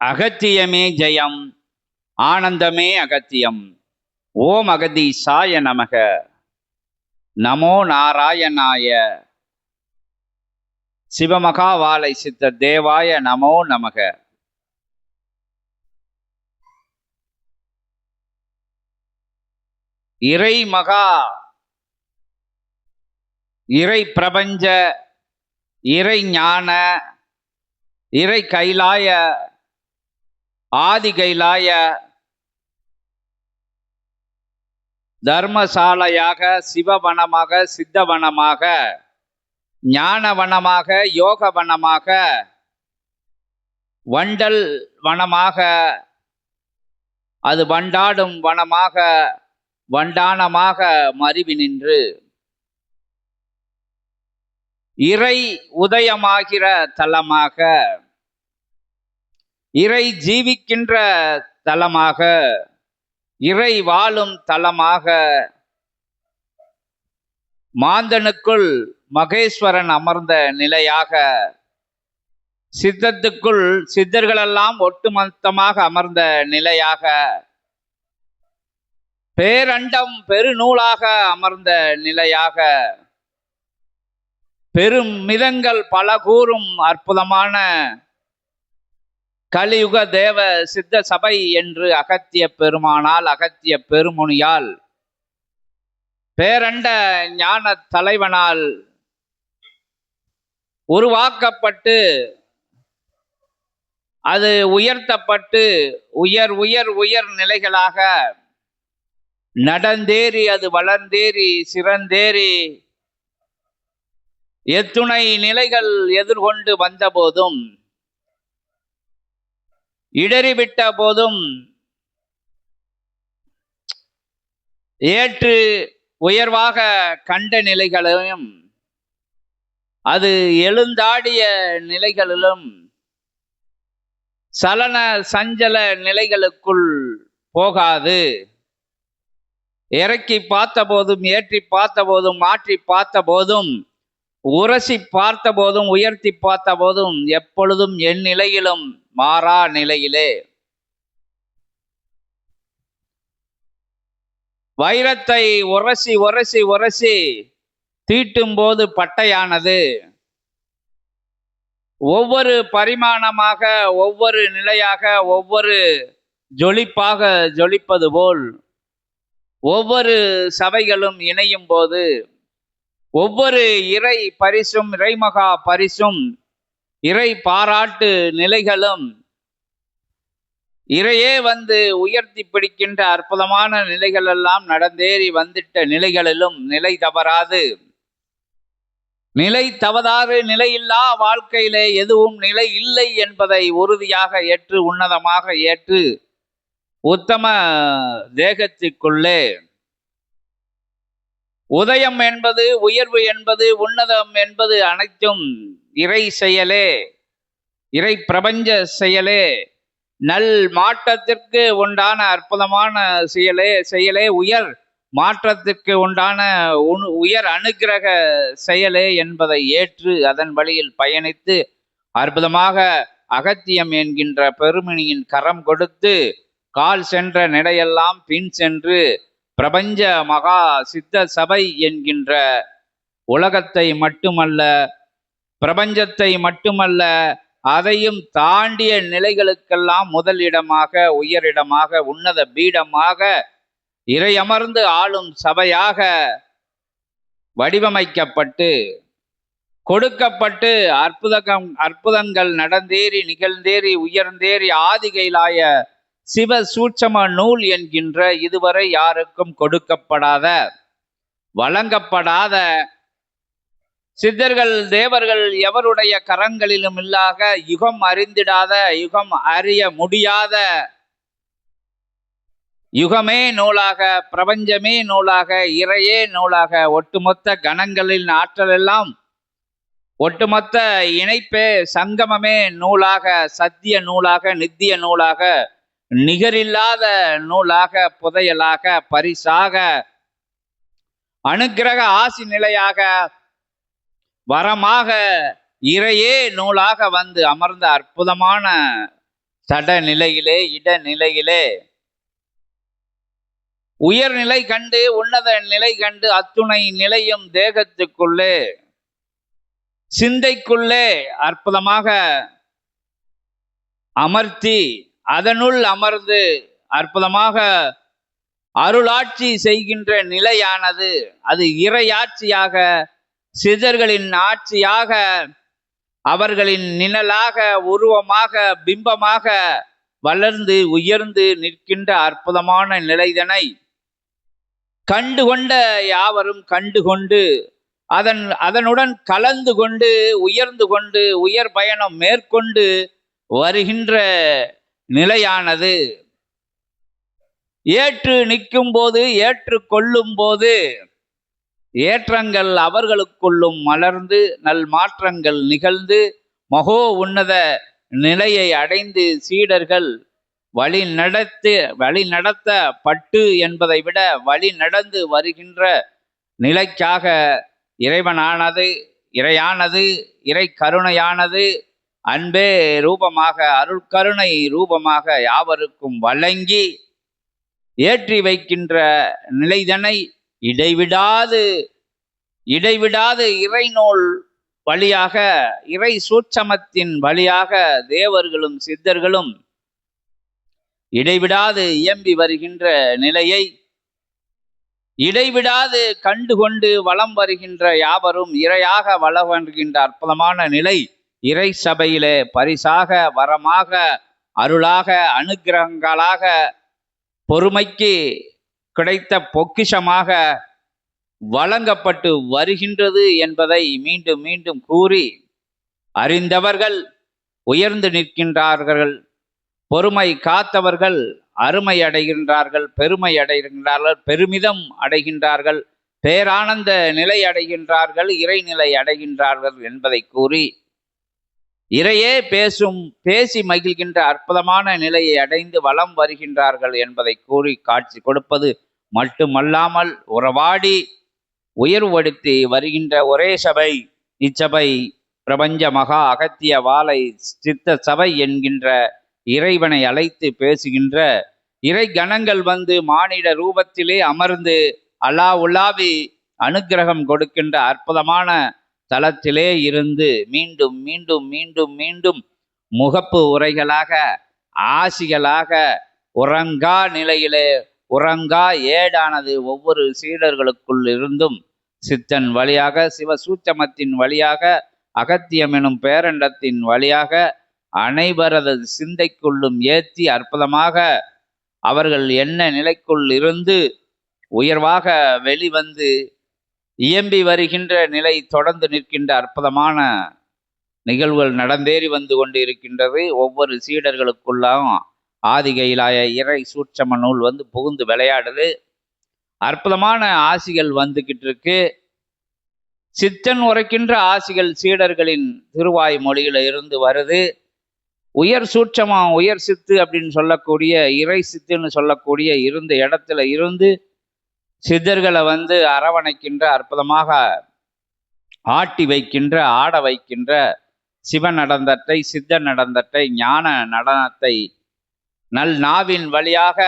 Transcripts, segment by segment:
அகத்தியமே ஜெயம், ஆனந்தமே அகத்தியம். ஓம் அகதீசாய நமக. நமோ நாராயணாய. சிவமகாவாலை சித்த தேவாய நமோ நமக. இறை மகா, இறை பிரபஞ்ச, இறை ஞான, இறை கைலாய, ஆதி கைலாய தர்மசாலையாக, சிவவனமாக, சித்தவனமாக, ஞானவனமாக, யோக வனமாக, வண்டல் வனமாக, அது வண்டாடும் வனமாக, வண்டானமாக மருவி நின்று இறை உதயமாகிற தலமாக, இறை ஜீவிக்கின்ற தலமாக, இறை வாழும் தலமாக, மாந்தனுக்குள் மகேஸ்வரன் அமர்ந்த நிலையாக, சித்தத்துக்குள் சித்தர்களெல்லாம் ஒட்டுமொத்தமாக அமர்ந்த நிலையாக, பேரண்டம் பெருநூலாக அமர்ந்த நிலையாக, பெரும் மிதங்கள் பல கூறும் அற்புதமான கலியுக தேவ சித்த சபை என்று அகத்திய பெருமானால், அகத்திய பெருமுனியால், பேரண்ட ஞான தலைவனால் உருவாக்கப்பட்டு, அது உயர்த்தப்பட்டு உயர் உயர் உயர் நிலைகளாக நடந்தேறி, அது வளர்ந்தேறி சிறந்தேறி எத்துணை நிலைகள் எதிர்கொண்டு வந்த போதும், இடறிவிட்ட போதும் ஏற்று உயர்வாக கண்ட நிலைகளிலும், அது எழுந்தாடிய நிலைகளிலும், சலன சஞ்சல நிலைகளுக்குள் போகாது, இறக்கி பார்த்த போதும், ஏற்றி பார்த்த போதும், மாற்றி பார்த்த போதும், உரசி பார்த்த போதும், உயர்த்தி பார்த்த போதும், எப்பொழுதும் என் நிலையிலும் மாறா நிலையிலே, வைரத்தை உரசி உரசி உரசி தீட்டும் போது பட்டையானது ஒவ்வொரு பரிமாணமாக, ஒவ்வொரு நிலையாக, ஒவ்வொரு ஜொலிப்பாக ஜொலிப்பது போல், ஒவ்வொரு சபைகளும் இணையும் போது, ஒவ்வொரு இறை பரிசும், இறைமகா பரிசும், இறை பாராட்டு நிலைகளும், இறையே வந்து உயர்த்தி பிடிக்கின்ற அற்புதமான நிலைகள் எல்லாம் நடந்தேறி வந்துட்ட நிலைகளிலும் நிலை தவறாது, நிலை தவறாது, நிலையில்லா வாழ்க்கையிலே எதுவும் நிலை இல்லை என்பதை உறுதியாக ஏற்று, உன்னதமாக ஏற்று, உத்தம தேகத்திற்குள்ளே உதயம் என்பது, உயர்வு என்பது, உன்னதம் என்பது அனைத்தும் இறை செயலே, இறை பிரபஞ்ச செயலே, நல் மாற்றத்திற்கு உண்டான அற்புதமான செயலே, உயர் மாற்றத்திற்கு உண்டான உயர் அனுக்கிரக செயலே என்பதை ஏற்று அதன் வழியில் பயணித்து அற்புதமாக அகத்தியம் என்கின்ற பெருமணியின் கரம் கொடுத்து, கால் சென்ற நடையெல்லாம் பின் சென்று பிரபஞ்ச மகா சித்த சபை என்கின்ற உலகத்தை மட்டுமல்ல, பிரபஞ்சத்தை மட்டுமல்ல, அதையும் தாண்டிய நிலைகளுக்கெல்லாம் முதலிடமாக, உயரிடமாக, உன்னத பீடமாக, இறை அமர்ந்து ஆளும் சபையாக வடிவமைக்கப்பட்டு கொடுக்கப்பட்டு, அற்புதங்கள் நடந்தேறி நிகழ்ந்தேறி உயர்ந்தேறி ஆதி கைலாய சிவ சூட்சம நூல் என்கின்ற இதுவரை யாருக்கும் கொடுக்கப்படாத, வழங்கப்படாத, சித்தர்கள் தேவர்கள் எவருடைய கரங்களிலும் இல்லாத, யுகம் அறிந்திடாத, யுகம் அறிய முடியாத, யுகமே நூலாக, பிரபஞ்சமே நூலாக, இறையே நூலாக, ஒட்டுமொத்த கணங்களின் ஆற்றல் எல்லாம் ஒட்டுமொத்த இணைப்பே சங்கமமே நூலாக, சத்திய நூலாக, நித்திய நூலாக, நிகரில்லாத நூலாக, புதையலாக, பரிசாக, அனுக்கிரக ஆசி நிலையாக, வரமாக, இறையே நூலாக வந்து அமர்ந்த அற்புதமான தட நிலையிலே இடநிலையிலே உயர்நிலை கண்டு உன்னத நிலை கண்டு அத்துணை நிலையும் தேகத்துக்குள்ளே சிந்தைக்குள்ளே அற்புதமாக அமர்த்தி அதனுள் அமர்ந்து அற்புதமாக அருளாட்சி செய்கின்ற நிலையானது அது இறையாட்சியாக சிதர்களின் ஆட்சியாக அவர்களின் நிழலாக உருவமாக பிம்பமாக வளர்ந்து உயர்ந்து நிற்கின்ற அற்புதமான நிலைதனை கண்டுகொண்ட யாவரும் கண்டுகொண்டு அதனுடன் கலந்து கொண்டு உயர்ந்து கொண்டு உயர் பயணம் மேற்கொண்டு வருகின்ற நிலையானது ஏற்று நிற்கும் போது ஏற்று கொள்ளும் போது ஏற்றங்கள் அவர்களுக்குள்ளும் மலர்ந்து நல் மாற்றங்கள் நிகழ்ந்து மகோ உன்னத நிலையை அடைந்து சீடர்கள் வழி நடத்தப்பட்டு என்பதை விட வழி நடந்து வருகின்ற நிலைக்காக இறைவனானது இறையானது இறை கருணையானது அன்பே ரூபமாக அருட்கருணை ரூபமாக யாவருக்கும் வழங்கி ஏற்றி வைக்கின்ற நிலைதனை இடைவிடாது இறைநூல் வழியாக இறை சூட்சமத்தின் வழியாக தேவர்களும் சித்தர்களும் இடைவிடாது இயம்பி வருகின்ற நிலையை இடைவிடாது கண்டுகொண்டு வலம் வருகின்ற யாவரும் இறையாக வலம் வருகின்ற அற்புதமான நிலை இறை சபையிலே பரிசாக வரமாக அருளாக அனுக்கிரகங்களாக பொறுமைக்கு கிடைத்த பொக்கிஷமாக வழங்கப்பட்டு வருகின்றது என்பதை மீண்டும் மீண்டும் கூறி அறிந்தவர்கள் உயர்ந்து நிற்கின்றார்கள், பொறுமை காத்தவர்கள் அருமை அடைகின்றார்கள், பெருமை அடைகின்றார்கள், பெருமிதம் அடைகின்றார்கள், பேரானந்த நிலை அடைகின்றார்கள், இறைநிலை அடைகின்றார்கள் என்பதை கூறி இறையே பேசி மகிழ்கின்ற அற்புதமான நிலையை அடைந்து வலம் வருகின்றார்கள் என்பதை கூறி காட்சி கொடுப்பது மட்டுமல்லாமல் உறவாடி உயர்வுபடுத்தி வருகின்ற ஒரே சபை இச்சபை பிரபஞ்ச மகா அகத்திய வாழை சித்த சபை என்கின்ற இறைவனை அழைத்து பேசுகின்ற இறை கணங்கள் வந்து மானிட ரூபத்திலே அமர்ந்து உலாவி அனுக்கிரகம் கொடுக்கின்ற அற்புதமான தளத்திலே இருந்து மீண்டும் மீண்டும் மீண்டும் மீண்டும் முகப்பு உரைகளாக ஆசிகளாக உறங்கா நிலையிலே உறங்கா ஏடானது ஒவ்வொரு சீடர்களுக்குள் இருந்தும் சித்தன் வழியாக சிவசூட்சமத்தின் வழியாக அகத்தியம் எனும் பேரண்டத்தின் வழியாக அனைவரது சிந்தைக்குள்ளும் ஏற்றி அற்புதமாக அவர்கள் என்ன நிலைக்குள் இருந்து உயர்வாக வெளிவந்து இயம்பி வருகின்ற நிலை தொடர்ந்து நிற்கின்ற அற்புதமான நிகழ்வுகள் நடந்தேறி வந்து கொண்டு இருக்கின்றது. ஒவ்வொரு சீடர்களுக்குள்ளும் ஆதிகையிலாய இறை சூட்சம நூல் வந்து புகுந்து விளையாடுது. அற்புதமான ஆசிகள் வந்துகிட்டு இருக்கு. சித்தன் உரைக்கின்ற ஆசிகள் சீடர்களின் திருவாய் மொழியில இருந்து வருது. உயர் சூட்சமம் உயர் சித்து அப்படின்னு சொல்லக்கூடிய இறை சித்துன்னு சொல்லக்கூடிய இருந்த இடத்துல இருந்து சித்தர்களை வந்து அரவணைக்கின்ற அற்புதமாக ஆட்டி வைக்கின்ற ஆட வைக்கின்ற சிவ நடந்தத்தை சித்த நடந்தத்தை ஞான நடனத்தை நல் நாவின் வழியாக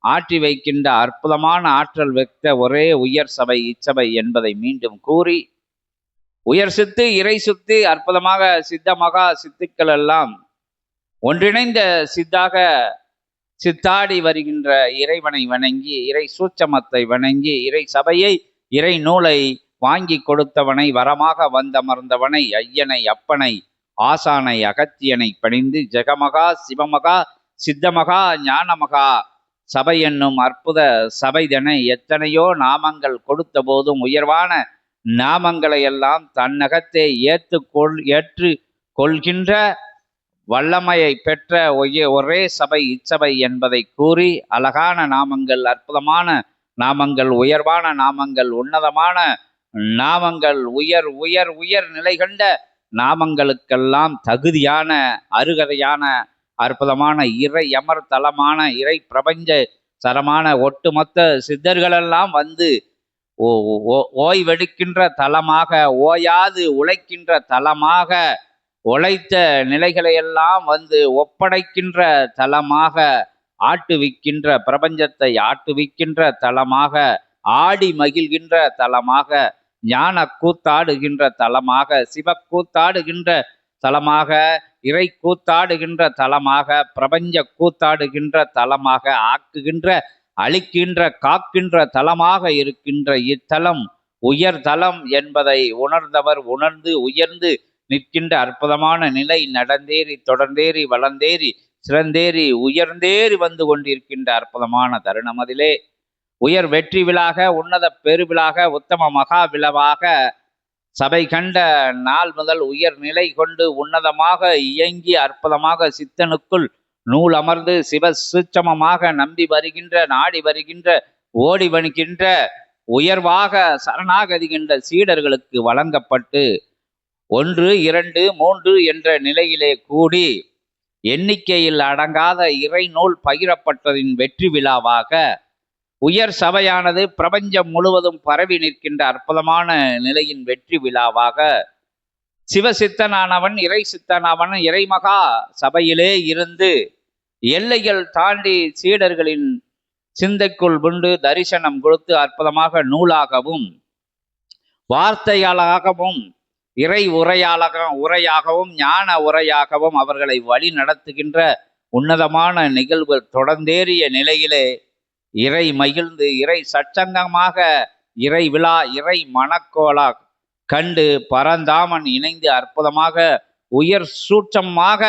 ஆற்றி வைக்கின்ற அற்புதமான ஆற்றல் வைத்த ஒரே உயர் சபை இச்சபை என்பதை மீண்டும் கூறி உயர் சித்து இறை சித்து அற்புதமாக சித்த மகா சித்துக்கள் எல்லாம் ஒன்றிணைந்த சித்தாக சித்தாடி வருகின்ற இறைவனை வணங்கி இறை சூட்சமத்தை வணங்கி இறை சபையை இறை நூலை வாங்கி கொடுத்தவனை வரமாக வந்தமர்ந்தவனை ஐயனை அப்பனை ஆசானை அகத்தியனை பணிந்து ஜெகமகா சிவமகா சித்தமகா ஞானமகா சபை என்னும் அற்புத சபைதனை எத்தனையோ நாமங்கள் கொடுத்த போதும் உயர்வான நாமங்களை எல்லாம் தன்னகத்தே ஏற்று கொள்கின்ற வல்லமையை பெற்ற ஒரே சபை இச்சபை என்பதை கூறி அழகான நாமங்கள், அற்புதமான நாமங்கள், உயர்வான நாமங்கள், உன்னதமான நாமங்கள், உயர் உயர் உயர் நிலை கண்ட நாமங்களுக்கெல்லாம் தகுதியான அருகதையான அற்புதமான இறை அமர் தலமான இறை பிரபஞ்ச சரமான ஒட்டுமொத்த சித்தர்களெல்லாம் வந்து ஓய்வெடுக்கின்ற தலமாக, ஓயாது உழைக்கின்ற தலமாக, உழைத்த நிலைகளையெல்லாம் வந்து ஒப்படைக்கின்ற தலமாக, ஆட்டுவிக்கின்ற பிரபஞ்சத்தை ஆட்டுவிக்கின்ற தலமாக, ஆடி மகிழ்கின்ற தலமாக, ஞான கூத்தாடுகின்ற தலமாக, சிவக்கூத்தாடுகின்ற தலமாக, இறை கூத்தாடுகின்ற தலமாக, பிரபஞ்ச கூத்தாடுகின்ற தலமாக, ஆக்குகின்ற அழிக்கின்ற காக்கின்ற தலமாக இருக்கின்ற இத்தலம் உயர் தலம் என்பதை உணர்ந்தவர் உணர்ந்து உயர்ந்து நிற்கின்ற அற்புதமான நிலை. நடந்தேறி தொடர்ந்தேறி வளர்ந்தேறி சிறந்தேறி உயர்ந்தேறி வந்து கொண்டிருக்கின்ற அற்புதமான தருணம். அதிலே உயர் வெற்றி விழாக, உன்னத பெருவிழாக, உத்தம மகா விழாவாக சபை கண்ட நாள் முதல் உயர் நிலை கொண்டு உன்னதமாக இயங்கி அற்புதமாக சித்தனுக்குள் நூல் அமர்ந்து சிவ சூட்சமமாக நம்பி வருகின்ற, நாடி வருகின்ற, ஓடி வருகின்ற, உயர்வாக சரணாகதிகின்ற சீடர்களுக்கு வழங்கப்பட்டு 1, 2, 3 என்ற நிலையிலே கூடி எண்ணிக்கையில் அடங்காத இறை நூல் பகிரப்பட்டதின் வெற்றி விழாவாக உயர் சபையானது பிரபஞ்சம் முழுவதும் பரவி நிற்கின்ற அற்புதமான நிலையின் வெற்றி விழாவாக சிவசித்தனானவன் இறை சித்தனாவன் இறைமகா சபையிலே இருந்து எல்லைகள் தாண்டி சீடர்களின் சிந்தைக்குள் புண்டு தரிசனம் கொடுத்து அற்புதமாக நூலாகவும் வார்த்தையாளாகவும் இறை உரையாகவும் ஞான உரையாகவும் அவர்களை வழி நடத்துகின்ற உன்னதமான நிகழ்வு தொடர்ந்தேறிய நிலையிலே இறை மகிழ்ந்து இறை சச்சங்கமாக இறை விழா இறை மணக்கோலா கண்டு பரந்தாமன் இணைந்து அற்புதமாக உயர் சூட்சமாக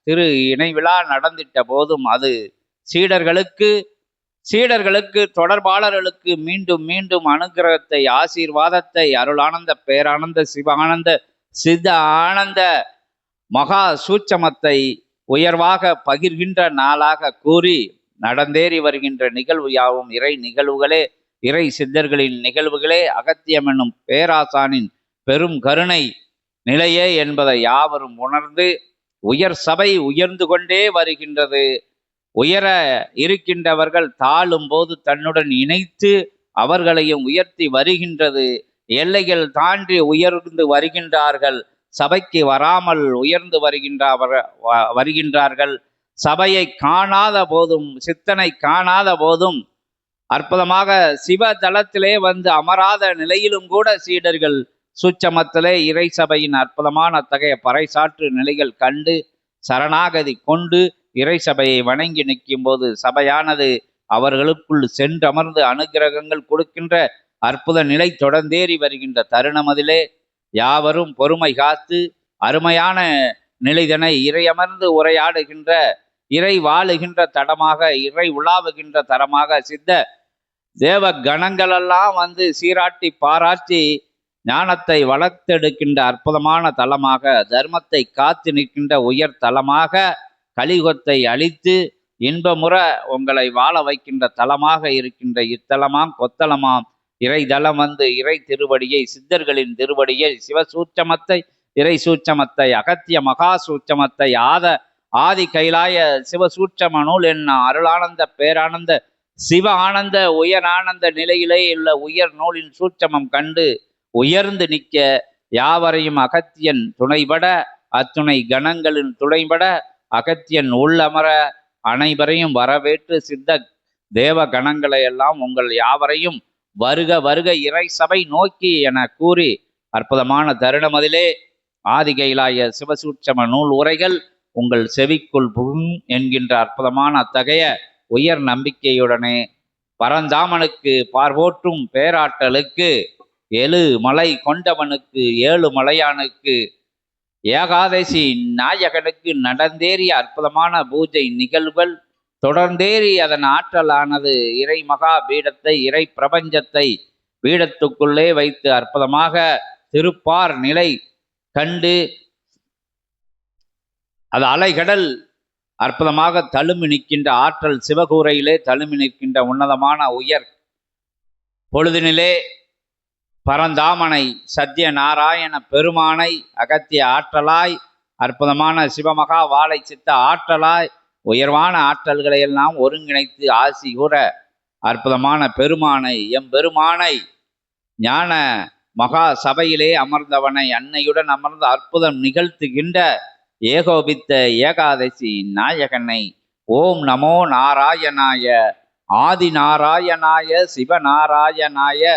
திரு இணை விழா நடந்திட்ட போதும் அது சீடர்களுக்கு தொடர்பாளர்களுக்கு மீண்டும் மீண்டும் அனுகிரகத்தை ஆசீர்வாதத்தை அருளானந்த பேரானந்த சிவானந்த சித்த ஆனந்த மகா சூட்சமத்தை உயர்வாக பகிர்கின்ற நாளாக கூறி நடந்தேறி வருகின்ற நிகழ்வு யாவும் இறை நிகழ்வுகளே, இறை சித்தர்களின் நிகழ்வுகளே, அகத்தியம் என்னும் பேராசானின் பெரும் கருணை நிலையே என்பதை யாவரும் உணர்ந்து உயர் சபை உயர்ந்து கொண்டே வருகின்றது. உயர இருக்கின்றவர்கள் தாழும் போது தன்னுடன் இணைத்து அவர்களையும் உயர்த்தி வருகின்றது. எல்லைகள் தாண்டி உயர்ந்து வருகின்றார்கள். சபைக்கு வராமல் உயர்ந்து வருகின்றார்கள். சபையை காணாத போதும் சித்தனை காணாத போதும் அற்புதமாக சிவ தளத்திலே வந்து அமராத நிலையிலும் கூட சீடர்கள் சூட்சமத்திலே இறை சபையின் அற்புதமான அத்தகைய பறைசாற்று நிலைகள் கண்டு சரணாகதி கொண்டு இறை சபையை வணங்கி நிற்கும் போது சபையானது அவர்களுக்குள் சென்றமர்ந்து அனுகிரகங்கள் கொடுக்கின்ற அற்புத நிலை தொடர்ந்தேறி வருகின்ற தருணமதிலே யாவரும் பொறுமை காத்து அருமையான நிலைதனை இறையமர்ந்து உரையாடுகின்ற இறை வாழுகின்ற தடமாக இறை உலாவுகின்ற தரமாக சித்த தேவ கணங்களெல்லாம் வந்து சீராட்டி பாராட்டி ஞானத்தை வளர்த்தெடுக்கின்ற அற்புதமான தலமாக தர்மத்தை காத்து நிற்கின்ற உயர் தலமாக கலியுகத்தை அழித்து இன்பமுற உங்களை வாழ வைக்கின்ற தலமாக இருக்கின்ற இத்தலமாம் கொத்தலமாம் இறை தலம் வந்து இறை திருவடியை சித்தர்களின் திருவடியை சிவசூட்சமத்தை இறை சூட்சமத்தை அகத்திய மகா சூட்சமத்தை ஆதி கைலாய சிவசூட்சம நூல் என்ன அருளானந்த பேரானந்த சிவ ஆனந்த உயர் ஆனந்த நிலையிலே உள்ள உயர் நூலின் சூட்சமம் கண்டு உயர்ந்து நிற்க யாவரையும் அகத்தியன் துணைபட அத்துணை கணங்களின் துணைபட அகத்தியன் உள்ளமர அனைவரையும் வரவேற்று சித்த தேவ கணங்களை எல்லாம் உங்கள் யாவரையும் வருக வருக இறை சபை நோக்கி என கூறி அற்புதமான தருணமதிலே ஆதி கைலாய சிவசூட்சம நூல் உரைகள் உங்கள் செவிக்குள் புகும் என்கின்ற அற்புதமான அத்தகைய உயர் நம்பிக்கையுடனே பரந்தாமனுக்கு பார்வோற்றும் பேராட்டலுக்கு 7 மலை கொண்டவனுக்கு 7 மலையானுக்கு ஏகாதசி நாயகனுக்கு நடந்தேறிய அற்புதமான பூஜை நிகழ்வுகள் தொடர்ந்தேறி அதன் ஆற்றலானது இறை மகா பீடத்தை இறை பிரபஞ்சத்தை பீடத்துக்குள்ளே வைத்து அற்புதமாக திருப்பார் நிலை கண்டு அது அலைகடல் அற்புதமாக தழுமி நிற்கின்ற ஆற்றல் சிவகூரையிலே தழுமி நிற்கின்ற உன்னதமான உயர் பொழுதினிலே பரந்தாமனை சத்திய நாராயண பெருமானை அகத்திய ஆற்றலாய் அற்புதமான சிவமகா வாழை சித்த ஆற்றலாய் உயர்வான ஆற்றல்களை எல்லாம் ஒருங்கிணைத்து ஆசி கூற அற்புதமான பெருமானை எம்பெருமானை ஞான மகா சபையிலே அமர்ந்தவனை அன்னையுடன் அமர்ந்து அற்புதம் நிகழ்த்துகின்ற ஏகோபித்த ஏகாதசி நாயகனை ஓம் நமோ நாராயணாய ஆதி நாராயணாய சிவநாராயணாய